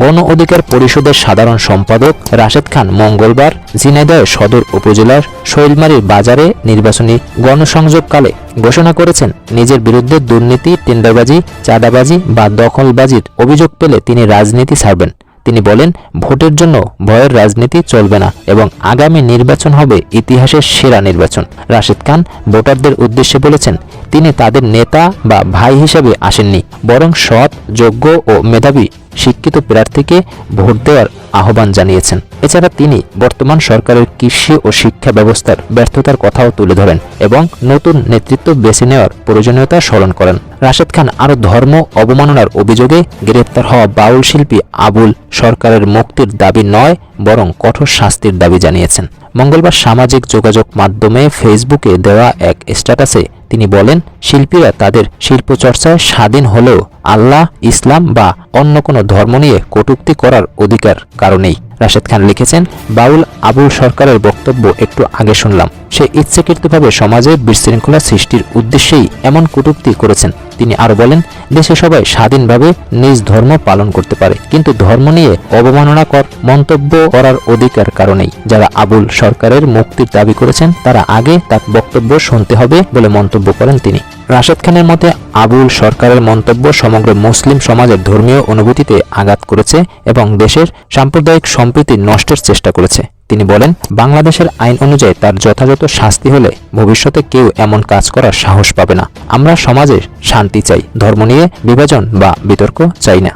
গণ অধিকার পরিষদের সাধারণ সম্পাদক রাশেদ খান মঙ্গলবার ঝিনাইদহ সদর উপজেলার শৈলমারীর বাজারে নির্বাচনী গণসংযোগকালে ঘোষণা করেছেন, নিজের বিরুদ্ধে দুর্নীতি, টেন্ডারবাজি, চাঁদাবাজি বা দখলবাজির অভিযোগ পেলে তিনি রাজনীতি ছাড়বেন। তিনি বলেন, ভোটের জন্য ভয়ের রাজনীতি চলবে না এবং আগামী নির্বাচন হবে ইতিহাসের সেরা নির্বাচন। রাশেদ খান ভোটারদের উদ্দেশ্যে বলেছেন, তিনি তাদের নেতা বা ভাই হিসেবে আসেননি, বরং সৎ, যোগ্য ও মেধাবী শিক্ষিত প্রার্থীকে ভোট দেওয়ার আহ্বান জানিয়েছেন। এছাড়া তিনি বর্তমান সরকারের কৃষি ও শিক্ষা ব্যবস্থার ব্যর্থতার কথাও তুলে ধরেন এবং নতুন নেতৃত্ব বেছে নেওয়ার প্রয়োজনীয়তা স্মরণ করেন। রাশেদ খান আরও ধর্ম অবমাননার অভিযোগে গ্রেপ্তার হওয়া বাউল শিল্পী আবুল সরকারের মুক্তির দাবি নয়, বরং কঠোর শাস্তির দাবি জানিয়েছেন। মঙ্গলবার সামাজিক যোগাযোগ মাধ্যমে ফেসবুকে দেওয়া এক স্ট্যাটাসে তিনি বলেন, শিল্পীরা তাদের শিল্পচর্চায় স্বাধীন হলেও আল্লাহ, ইসলাম বা অন্য কোনো ধর্ম নিয়ে কটূক্তি করার অধিকার কারণেই। রাশেদ খান লিখেছেন, বাউল আবুল সরকারের বক্তব্য একটু আগে শুনলাম। সে ইচ্ছাকৃতভাবে সমাজে বিশৃঙ্খলা সৃষ্টির উদ্দেশ্যেই এমন কটূক্তি করেছেন। তিনি আরো বলেন, দেশে সবাই স্বাধীনভাবে নিজ ধর্ম পালন করতে পারে, কিন্তু ধর্ম নিয়ে অবমাননাকর মন্তব্য করার অধিকার কারণেই। যারা আবুল সরকারের মুক্তির দাবি করেছেন তারা আগে তার বক্তব্য শুনতে হবে বলে মন্তব্য করেন তিনি। রাশেদ খানের মতে, আবুল সরকারের মন্তব্য সমগ্র মুসলিম সমাজের ধর্মীয় অনুভূতিতে আঘাত করেছে এবং দেশের সাম্প্রদায়িক সম্প্রীতি নষ্টের চেষ্টা করেছে। তিনি বলেন, বাংলাদেশের আইন অনুযায়ী তার যথাযথ শাস্তি হলে ভবিষ্যতে কেউ এমন কাজ করার সাহস পাবে না। আমরা সমাজে শান্তি চাই, ধর্ম নিয়ে বিভাজন বা বিতর্ক চাই না।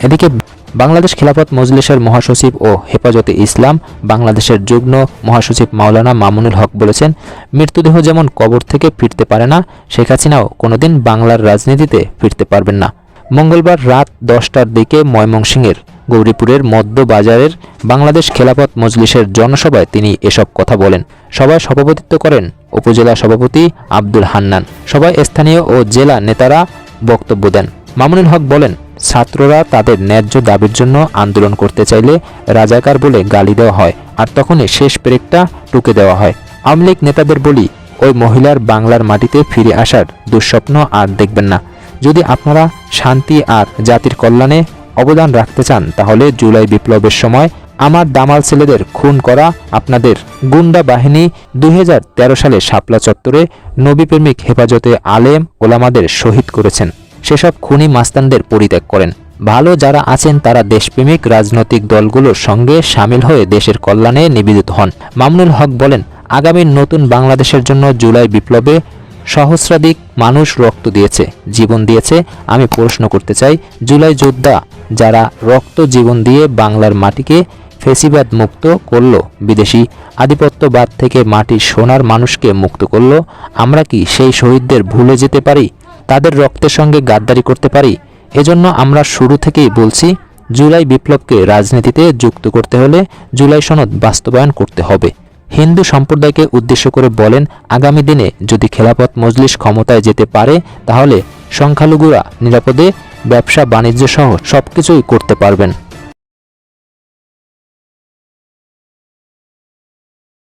এদিকে বাংলাদেশ খিলাফত মজলিসের মহাসচিব ও হেফাজতে ইসলাম বাংলাদেশের যুগ্ম মহাসচিব মাওলানা মামুনুল হক বলেছেন, মৃতদেহ যেমন কবর থেকে ফিরতে পারে না, শেখ হাসিনাও কোনোদিন বাংলার রাজনীতিতে ফিরতে পারবেন না। মঙ্গলবার রাত 10টার দিকে ময়মনসিংহের গৌরীপুরের মধ্য বাজারের বাংলাদেশ খেলাফত মজলিসের জনসভায় তিনি এসব কথা বলেন। সভায় সভাপতিত্ব করেন উপজেলা সভাপতি আব্দুল হান্নান। সভায় স্থানীয় ও জেলা নেতারা বক্তব্য দেন। মামুনুল হক বলেন, ছাত্ররা তাদের ন্যায্য দাবির জন্য আন্দোলন করতে চাইলে রাজাকার বলে গালি দেওয়া হয়, আর তখনই শেষ পেরেকটা টুকে দেওয়া হয়। আওয়ামী লীগ নেতাদের বলি, ওই মহিলার বাংলার মাটিতে ফিরে আসার দুঃস্বপ্ন আর দেখবেন না। যদি আপনারা শান্তি আর জাতির কল্যাণে অবদান রাখতে চান, তাহলে জুলাই বিপ্লবের সময় আমার দামাল ছেলেদের খুন করা আপনাদের গুন্ডা বাহিনী 2013 সালে শাপলা চত্বরে নবীপ্রেমিক হেফাজতে আলেম ওলামাদের শহীদ করেছেন। সেসব খুনি মাস্তানদের পরিত্যাগ করেন। ভালো যারা আছেন তারা দেশপ্রেমিক রাজনৈতিক দলগুলোর সঙ্গে সামিল হয়ে দেশের কল্যাণে নিবেদিত হন। মামুনুল হক বলেন, আগামী নতুন বাংলাদেশের জন্য জুলাই বিপ্লবে সহস্রাধিক মানুষ রক্ত দিয়েছে, জীবন দিয়েছে। আমি প্রশ্ন করতে চাই, জুলাই যোদ্ধা যারা রক্ত জীবন দিয়ে বাংলার মাটিকে ফেসিবাদ মুক্ত করল, বিদেশি আধিপত্যবাদ থেকে মাটির সোনার মানুষকে মুক্ত করল, আমরা কি সেই শহীদদের ভুলে যেতে পারি? তাদের রক্তের সঙ্গে গাদ্দারি করতে পারি? এজন্য আমরা শুরু থেকেই বলছি, জুলাই বিপ্লবকে রাজনীতিতে যুক্ত করতে হলে জুলাই সনদ বাস্তবায়ন করতে হবে। হিন্দু সম্প্রদায়কে উদ্দেশ্য করে বলেন, আগামী দিনে যদি খেলাফত মজলিস ক্ষমতায় যেতে পারে তাহলে সংখ্যালঘুরা নিরাপদে ব্যবসা বাণিজ্য সহ সবকিছুই করতে পারবেন।